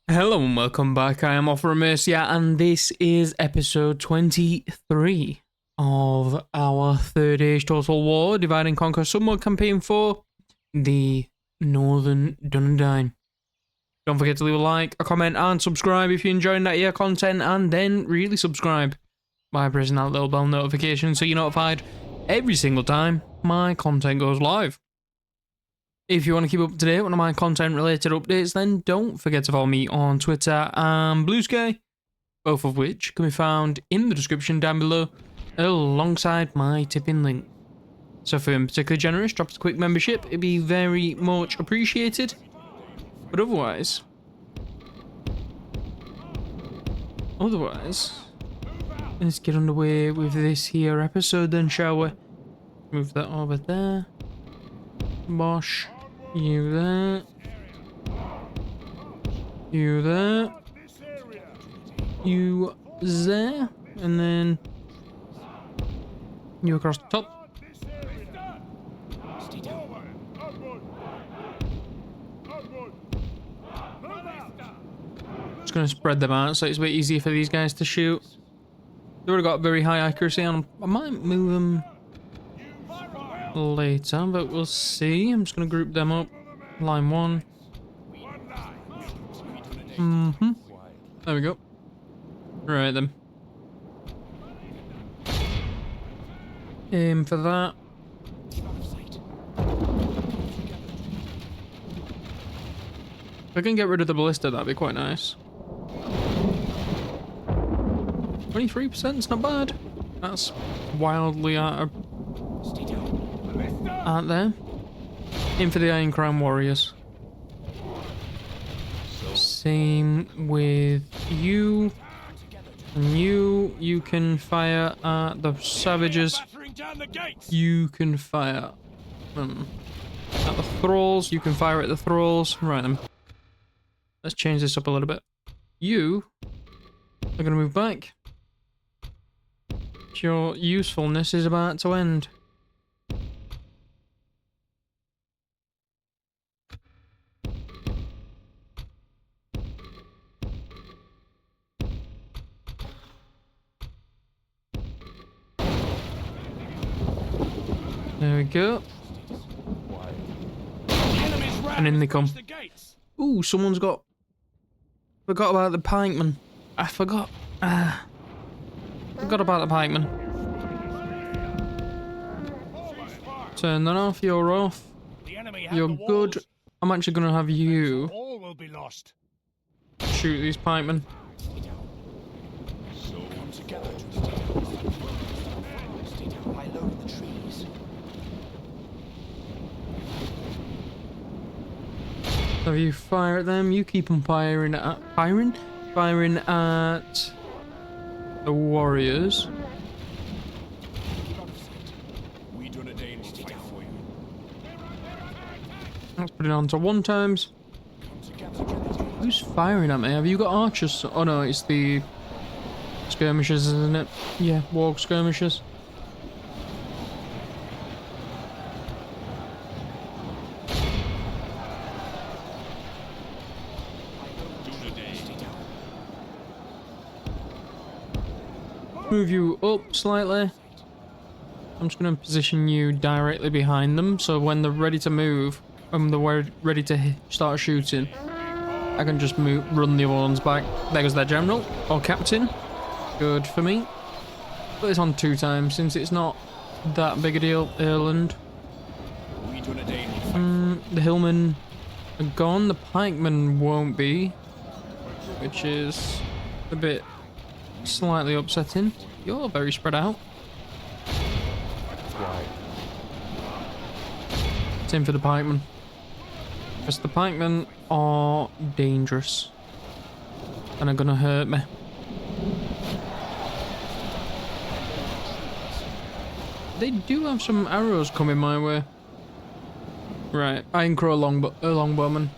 Hello and welcome back. I am Offer Mercia, and this is episode 23 of our third age Total War Divide and Conquer Submod campaign for the Northern Dunedain. Don't forget to leave a like, a comment, and subscribe if you're enjoying that here content, and then really subscribe by pressing that little bell notification so you're notified every single time my content goes live. If you want to keep up to date with my content related updates, then don't forget to follow me on Twitter and Bluesky, both of which can be found in the description down below alongside my tipping link. So if you're particularly generous, drop us a quick membership, it'd be very much appreciated. But otherwise, let's get underway with this here episode then, shall we? Move that over there. Bosh. You there. You there. You there. And then you across the top. Just gonna spread them out so it's a bit easier for these guys to shoot. They've already got very high accuracy on them. I might move them later, but we'll see. I'm just going to group them up. Line 1. There we go. Right then. Aim for that. If I can get rid of the ballista, that'd be quite nice. 23% is not bad. That's wildly out there. In for the Iron Crown Warriors. Same with you. And you can fire at the savages. You can fire at the thralls. You can fire at the thralls. Right then. Let's change this up a little bit. You are going to move back. Your usefulness is about to end. There we go. And in they come. Ooh, someone's got... Forgot about the pikeman. I forgot. Forgot about the pikeman. Turn that off. You're off. You're good. I'm actually going to have you shoot these pikemen. So you fire at them, you keep on firing at the warriors. Let's put it on to 1 times. Who's firing at me? Have you got archers? Oh no, it's the skirmishers, isn't it? Yeah, warg skirmishers. Move you up slightly. I'm just going to position you directly behind them, so when they're ready to move, when they're ready to start shooting, I can just run the other ones back. There goes their general, or captain. Good for me. Put this on 2 times, since it's not that big a deal. Ireland. The hillmen are gone, the pikemen won't be, which is a bit slightly upsetting. You're very spread out. Same for the pikemen. Because the pikemen are dangerous. And are gonna hurt me. They do have some arrows coming my way. Right, Iron Crow longbowman.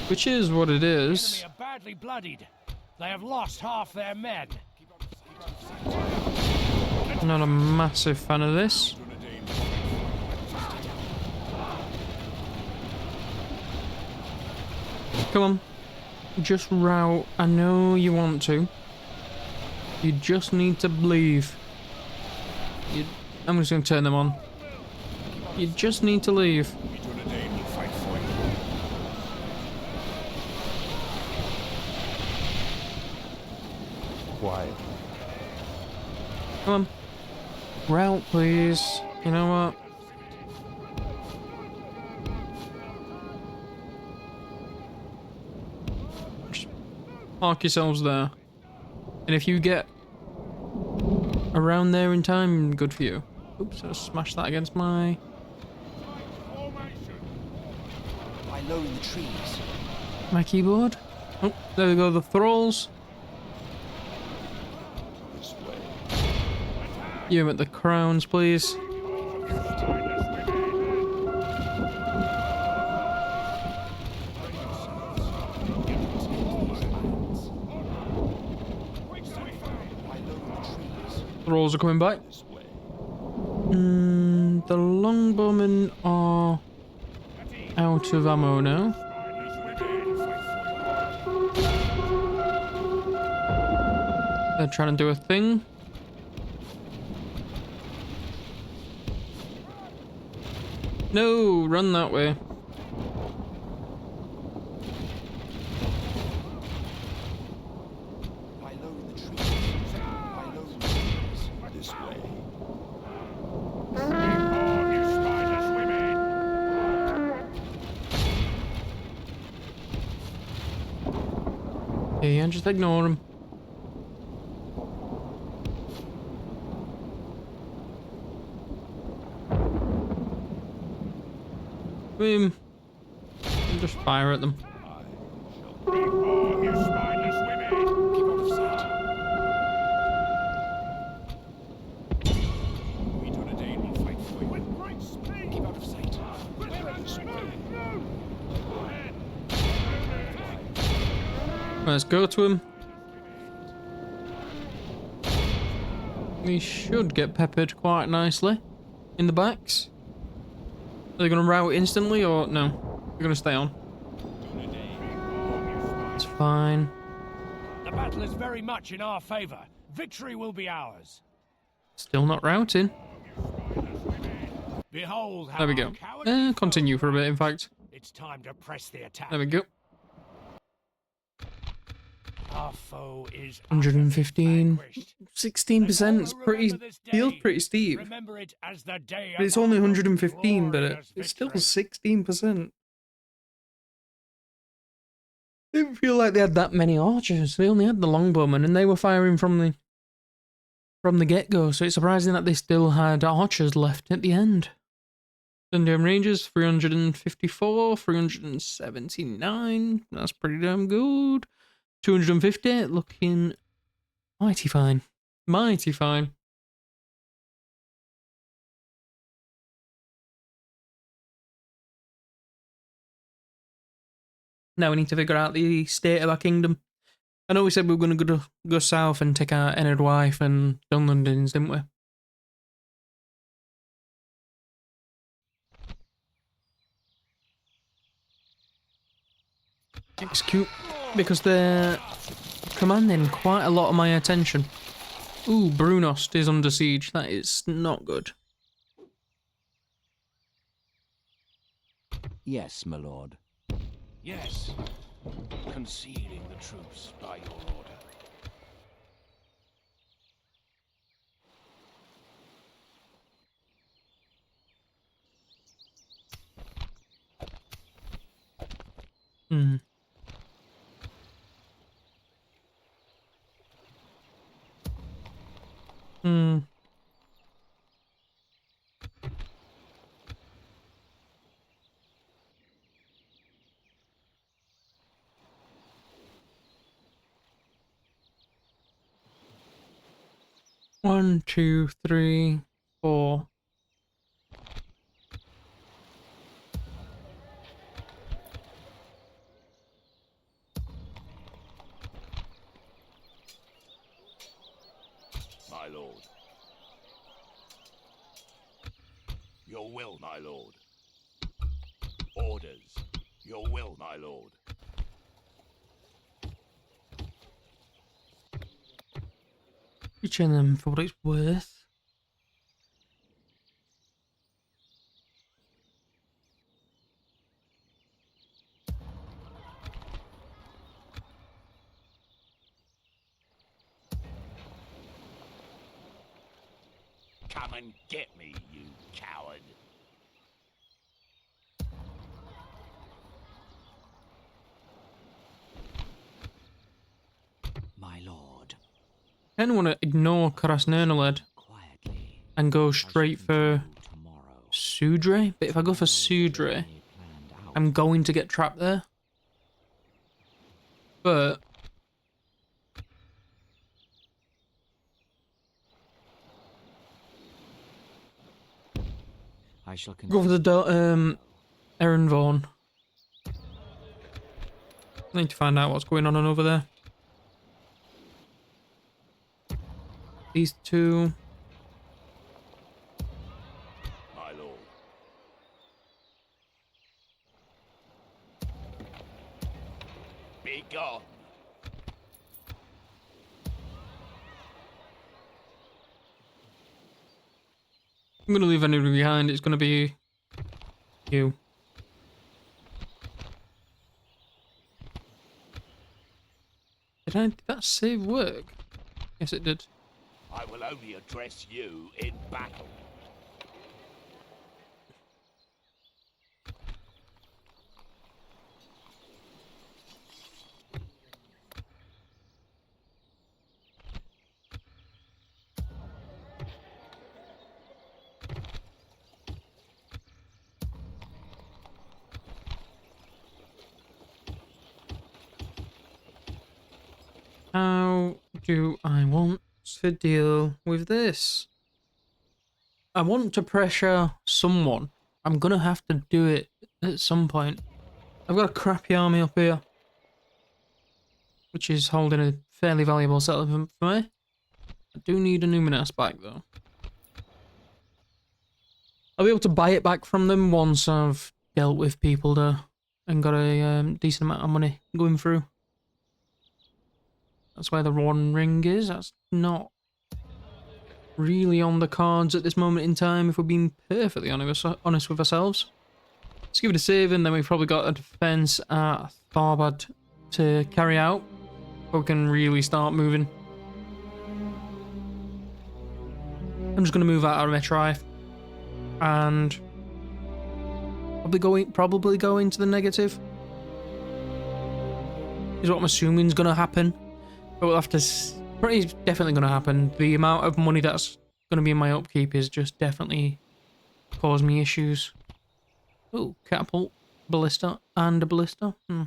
Which is what it is. The enemy are badly bloodied. They have lost half their men. Not a massive fan of this. Come on. Just route. I know you want to. You just need to leave. I'm just going to turn them on. You just need to leave. Dunedain will fight for you. Quiet. Come on. Route, please. You know what? Just park yourselves there. And if you get around there in time, good for you. Oops, I smashed that against my Lie low in the trees. keyboard. Oh, there we go, the thralls. This way. You at the crowns, please. Thralls are coming back. This way. The longbowmen are out of ammo now. They're trying to do a thing. No, run that way. Lie low in the trees. Lie low in the trees. This way. Oh, you spineless women! Yeah, just ignore him. Boom. And just fire at them. Oh, you spineless women! Keep out of sight. We Dunedain will fight for you. With great speed! Keep out of sight. This way. Let's go to him. We should get peppered quite nicely in the backs. Are they going to rout instantly or no? They're going to stay on. It's fine. The battle is very much in our favor. Victory will be ours. Still not routing. Behold how There we go. our cowardly Continue foe for a bit, in fights. fact. It's time to press the attack. There we go. Our foe is 115. vanquished. 16%. Pretty, feels pretty steep. Remember it as the day But it's of only our 115, but glorious it's still victory. 16%. Didn't feel like they had that many archers. They only had the longbowmen, and they were firing from the get-go. So it's surprising that they still had archers left at the end. Dunedain Rangers 354, 379. That's pretty damn good. 250, looking mighty fine. Mighty fine. Now we need to figure out the state of our kingdom. I know we said we were going to go south and take out Enid Wife and Dunlundins, didn't we? Execute, because they're commanding quite a lot of my attention. Ooh, Brunost is under siege. That is not good. Yes, my lord. Yes. Conceding the truce by your order. Hmm. Hmm. One, two, three, four. My lord. Your will, my lord. Orders. Your will, my lord. Reaching them for what it's worth. Come and get me, you coward. My lord, I kind of want to ignore Krasnernaled quietly. and go straight for Tomorrow. Sudre. But if I go for Sudre, I'm going to get trapped there. But I shall go for the Erin Vaughan. I need to find out what's going on over there. These two. My lord. Be gone. I'm gonna leave anybody behind. It's gonna be you. Did that save work? Yes, it did. I will only address you in battle. How do I want to deal with this? I want to pressure someone. I'm gonna have to do it at some point. I've got a crappy army up here, which is holding a fairly valuable settlement for me. I do need a Numinas back though. I'll be able to buy it back from them once I've dealt with people there and got a decent amount of money going through. That's where the One Ring is. That's not really on the cards at this moment in time, if we're being perfectly honest with ourselves. Let's give it a save, and then we've probably got a defense at Tharbad to carry out, but we can really start moving. I'm just going to move out our Metrife and probably go into the negative. Is what I'm assuming is going to happen. But we'll have to... Pretty definitely going to happen. The amount of money that's going to be in my upkeep is just definitely causing me issues. Oh, catapult, ballista, and a ballista. The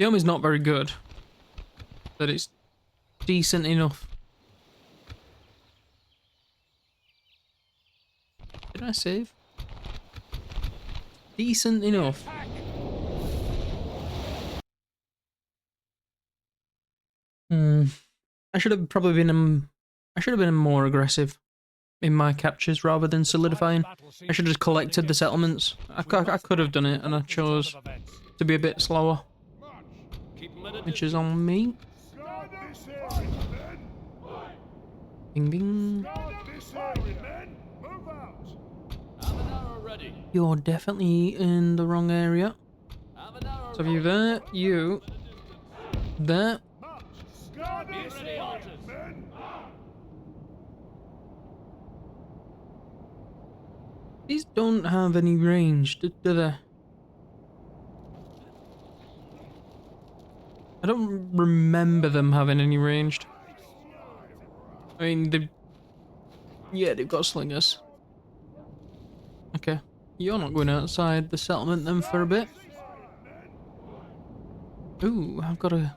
army's not very good, but it's decent enough. Did I save? Decent enough. I should have probably been more aggressive in my captures rather than solidifying. I should have just collected the settlements. I could have done it, and I chose to be a bit slower, which is on me. Bing bing. You're definitely in the wrong area. So you there, you there. These don't have any range, do they? I don't remember them having any ranged. I mean, they've got slingers. Okay, you're not going outside the settlement then for a bit. Ooh, I've got a...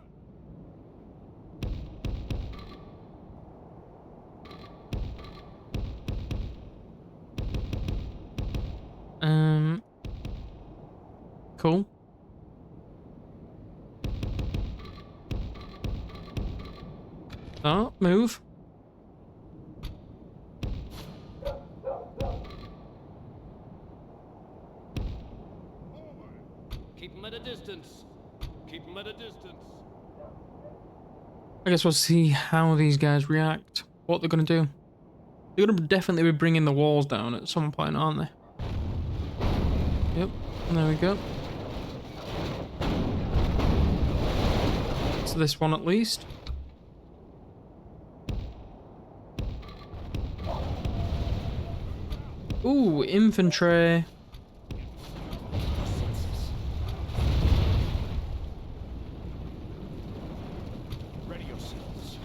Cool. Oh, move. Keep him at a distance. Keep him at a distance. I guess we'll see how these guys react, what they're going to do. They're going to definitely be bringing the walls down at some point, aren't they? Yep, there we go. So this one at least. Ooh, infantry. Ready yourselves.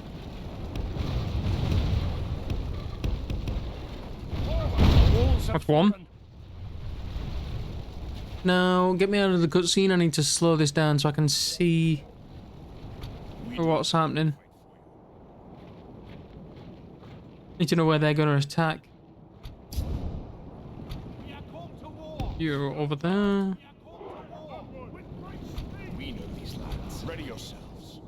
That's one. Now, get me out of the cutscene. I need to slow this down so I can see what's happening. Need to know where they're going to attack. You're over there. We know these lands. Ready yourselves.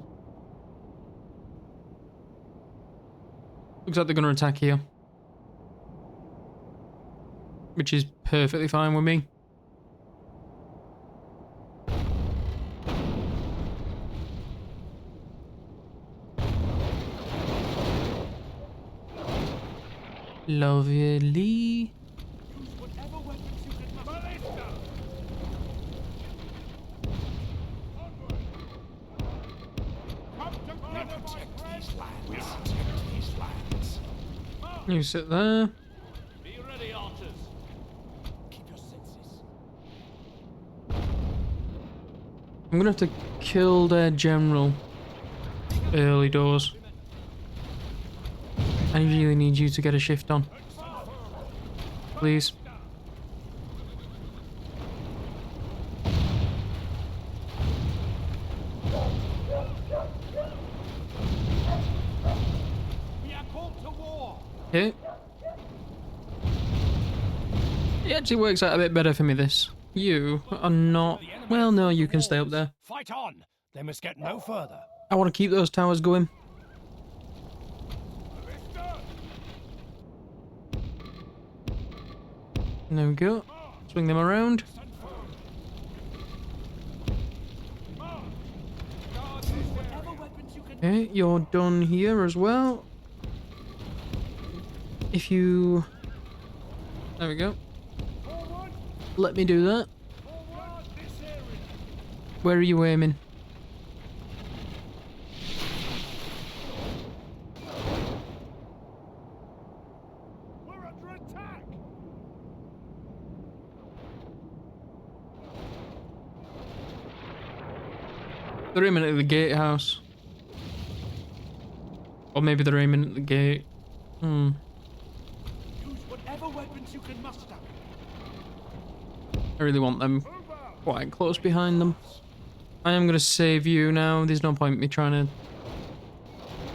Looks like they're going to attack here. Which is perfectly fine with me. Lovely. You sit there. Be ready, archers. Keep your senses. I'm gonna have to kill their general early doors. I really need you to get a shift on. Please. Okay. It actually works out a bit better for me, this. You are not... Well, no, you can stay up there. Fight on. They must get no further. I want to keep those towers going. There we go. Swing them around. Okay, you're done here as well. If you... There we go. Let me do that. Where are you aiming? We're under attack. They're aiming at the gatehouse. Or maybe they're aiming at the gate. Use whatever weapons you can muster. I really want them quite close behind them. I am going to save you now. There's no point in me trying to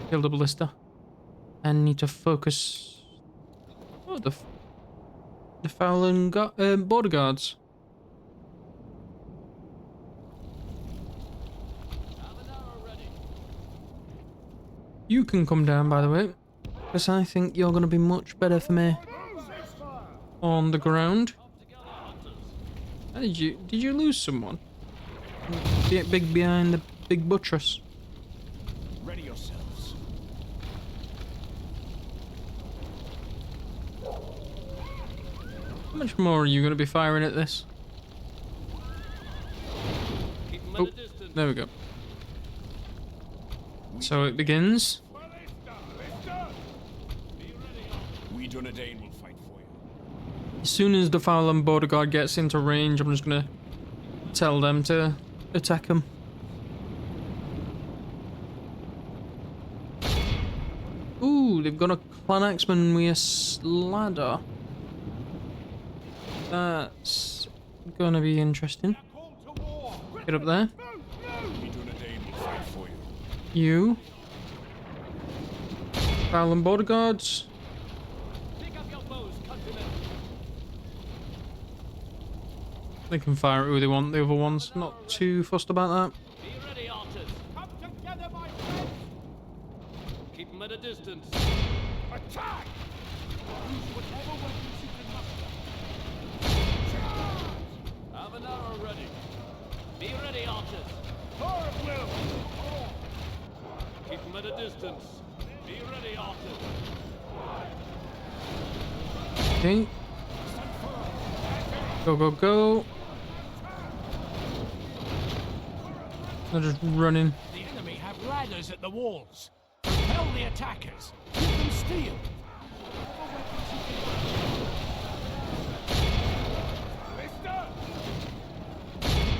kill the ballista. I need to focus... Oh, the Fowling border guards. You can come down, by the way, because I think you're going to be much better for me on the ground. How did you lose someone? Get big behind the big buttress. Ready yourselves. How much more are you going to be firing at this? Keep them Oh, at a distance. there we go. So it begins. We Dunedain will fight for you. As soon as the Fowling border guard gets into range, I'm just going to tell them to attack him. Ooh, they've got a clan axeman with a ladder. That's gonna be interesting. Get up there. We Dunedain will fight for you. You. Fowling border guards. Pick up your bows, countrymen. They can fire at who they want, the other ones. Not too fussed about that. Be ready, archers. Come together, my friends. Keep them at a distance. Attack! Use whatever weapons you can muster. Have an arrow ready. Be ready, archers. Tharbad will. Keep them at a distance. Be ready, archers. Okay. Go, go, go. They're just running. The enemy have ladders at the walls. Repel the attackers. Give them steel.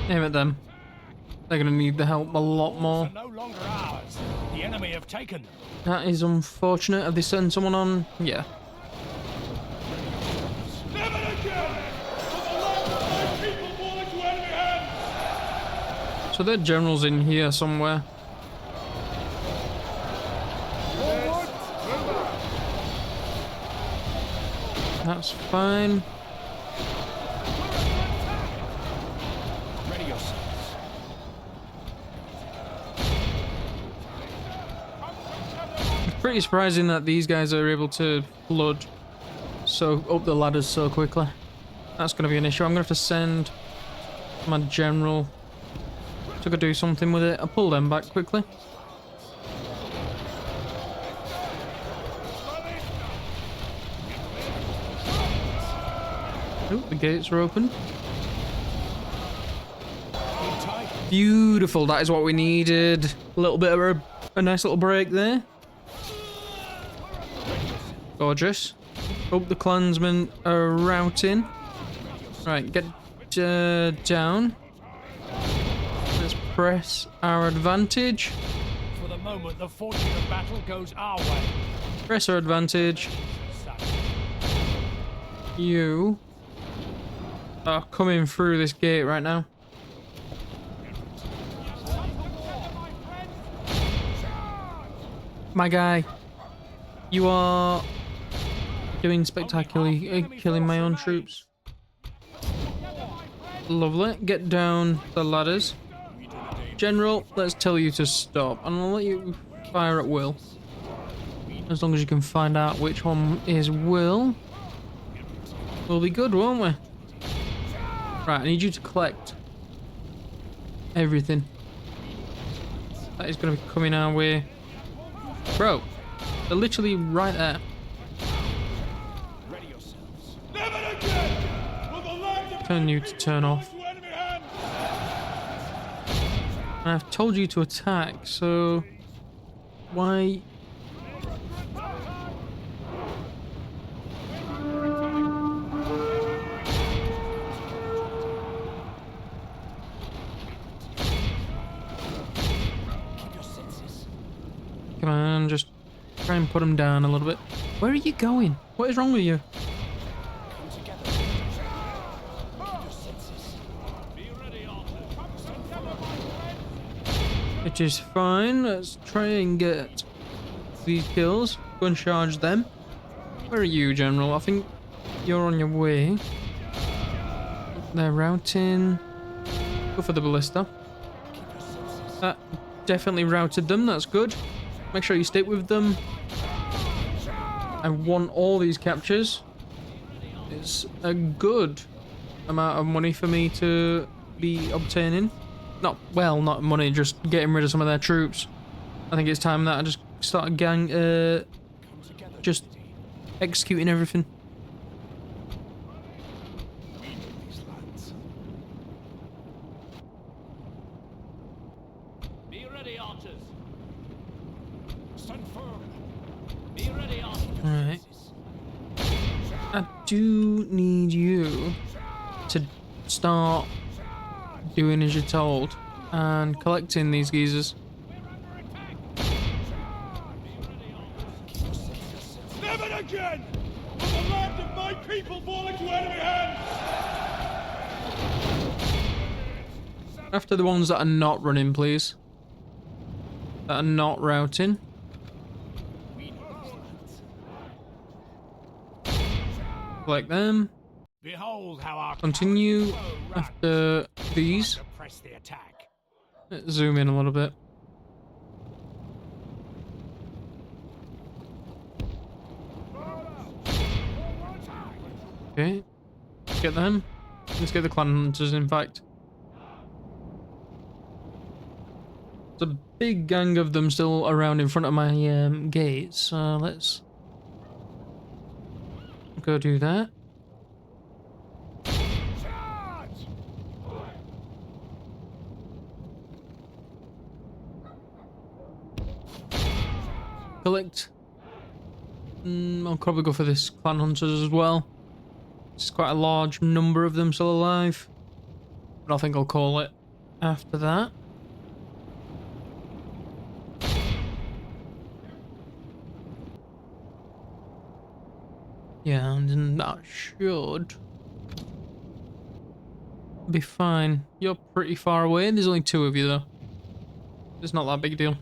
Aim at them. They're gonna need the help a lot more. Are no longer ours. The enemy have taken them. That is unfortunate. Have they sent someone on? Yeah. Never again! For the lives of my people fall into enemy hands! So their general's in here somewhere. That's fine. Ready yourselves. It's pretty surprising that these guys are able to flood so up the ladders so quickly. That's going to be an issue. I'm going to have to send my general to go do something with it. I'll pull them back quickly. Oh, the gates are open. Beautiful. That is what we needed. A little bit of a nice little break there. Gorgeous. Hope the clansmen are routing. Right, get down. Let's press our advantage. For the moment, the fortune of battle goes our way. Press our advantage. You are coming through this gate right now. My guy, you are doing spectacularly, killing my own troops. Lovely. Get down the ladders. General, let's tell you to stop, and I'll let you fire at will. As long as you can find out which one is will. We'll be good, won't we? Right, I need you to collect everything. That is going to be coming our way. Bro, they're literally right there. Ready yourselves. Never again! Will the lives of Telling my you to people turn fall off. into enemy hands! I've told you to attack, so why? Keep your senses. Come on, just try and put them down a little bit. Where are you going? What is wrong with you? Come together. Keep your senses. Be ready, archers. Come together, my friends! It is fine. Let's try and get these kills. Go and charge them. Where are you, General? I think you're on your way. They're routing. Go for the ballista. That definitely routed them. That's good. Make sure you stick with them. I want all these captures. It's a good amount of money for me to be obtaining. Not money, just getting rid of some of their troops. I think it's time that I just start just executing everything. We know these lands. Be ready, archers. Stand firm. Be ready, archers. Alright. I do need you to start doing as you're told and collecting these geezers. Never again! Will the lives of my people fall into enemy hands! After the ones that are not running, please. That are not routing. Collect them. Behold how our Continue foe runs. after these. To press the attack. Let's zoom in a little bit. Okay. Let's get them. Let's get the clan hunters, in fact. There's a big gang of them still around in front of my gate, so let's go do that. Collect. I'll probably go for this clan hunters as well. It's quite a large number of them still alive. But I think I'll call it after that. Yeah, and then that should be fine. You're pretty far away. There's only 2 of you though. It's not that big a deal.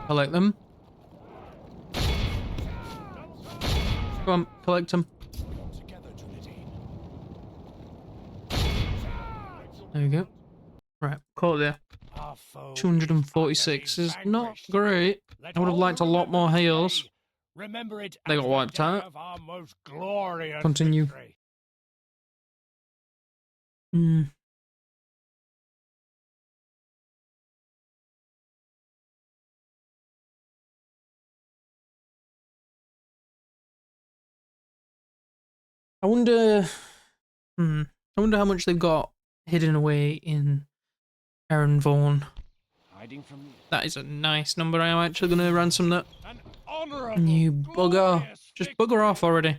Collect them. Come on, collect them. There we go. Right, call it there. 246 is not great. I would have liked a lot more heals. They got wiped out. Continue. I wonder how much they've got hidden away in Aaron Vaughan. Hiding from me. That is a nice number. I am actually going to ransom that. An honorable, You bugger. glorious Just bugger off already.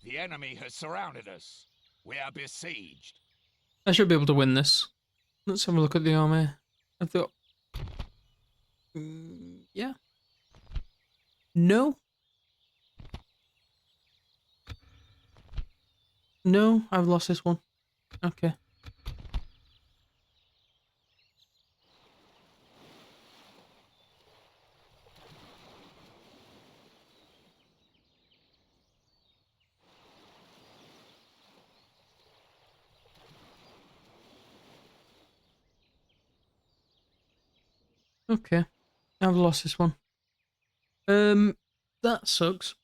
The enemy has surrounded us. We are besieged. I should be able to win this. Let's have a look at the army. I've got... yeah. No. No, I've lost this one. Okay. Okay. I've lost this one. That sucks.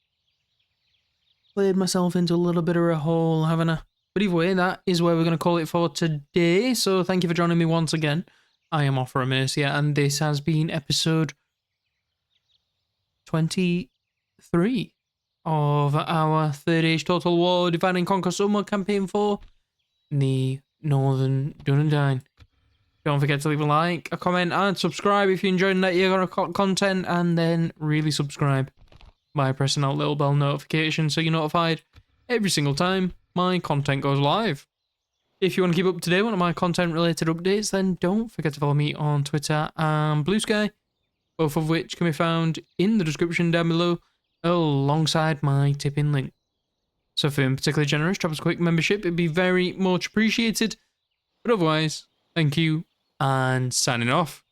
Played myself into a little bit of a hole, haven't I? But either way, that is where we're going to call it for today. So thank you for joining me once again. I am Off for a Mercia, and this has been episode 23 of our Third Age Total War Divide and Conquer Summer campaign for the Northern Dunedain. Don't forget to leave a like, a comment, and subscribe if you're enjoying that year of content, and then really subscribe by pressing that little bell notification so you're notified every single time my content goes live. If you want to keep up to date with my content related updates, then don't forget to follow me on Twitter and Bluesky, both of which can be found in the description down below alongside my tipping link. So if you're particularly generous, drop us a quick membership, it'd be very much appreciated. But otherwise, thank you and signing off.